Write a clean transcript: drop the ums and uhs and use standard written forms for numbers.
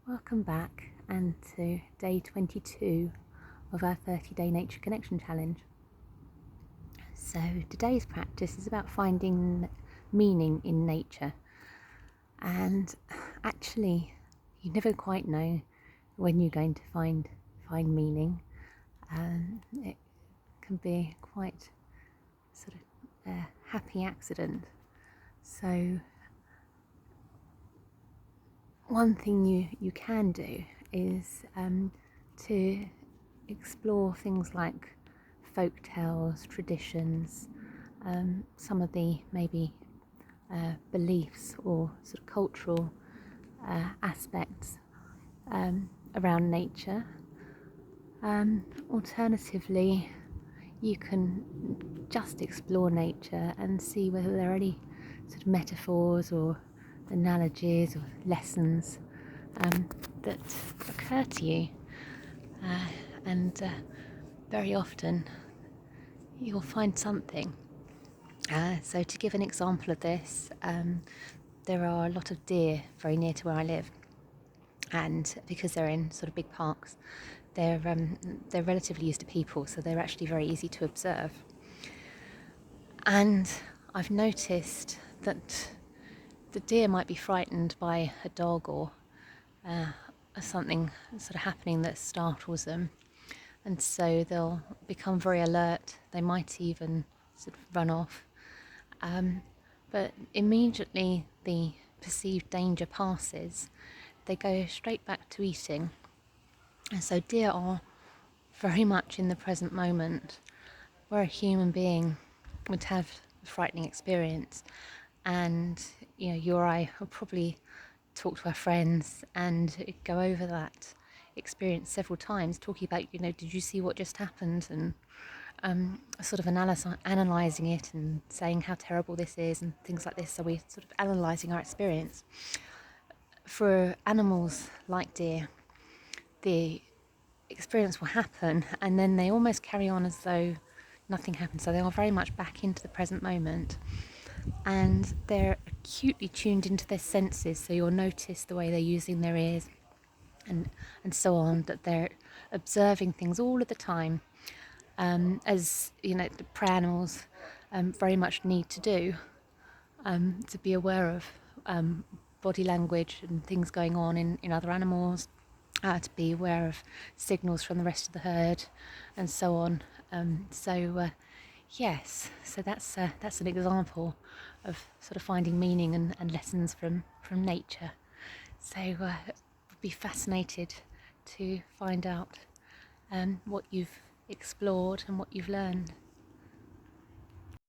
Welcome back and to day 22 of our 30-day Nature Connection Challenge. So today's practice is about finding meaning in nature, and actually you never quite know when you're going to find meaning. It can be quite sort of a happy accident. So one thing you can do is to explore things like folk tales, traditions, some of the maybe beliefs or sort of cultural aspects around nature. Alternatively, you can just explore nature and see whether there are any sort of metaphors or analogies or lessons that occur to you. And very often you'll find something. So to give an example of this, there are a lot of deer very near to where I live, and because they're in sort of big parks, they're relatively used to people, so they're actually very easy to observe. And I've noticed that the deer might be frightened by a dog or something sort of happening that startles them, and so they'll become very alert. They might even sort of run off, but immediately the perceived danger passes, they go straight back to eating. And so deer are very much in the present moment, where a human being would have a frightening experience. And you or I will probably talk to our friends and go over that experience several times, talking about, did you see what just happened? And sort of analysing it and saying how terrible this is and things like this. So we're sort of analysing our experience. For animals like deer, the experience will happen and then they almost carry on as though nothing happened. So they are very much back into the present moment, and they're acutely tuned into their senses. So you'll notice the way they're using their ears and so on, that they're observing things all of the time, as the prey animals very much need to do, to be aware of body language and things going on in other animals, to be aware of signals from the rest of the herd, and so on. Yes, so that's an example of sort of finding meaning and lessons from nature. So I'd be fascinated to find out what you've explored and what you've learned.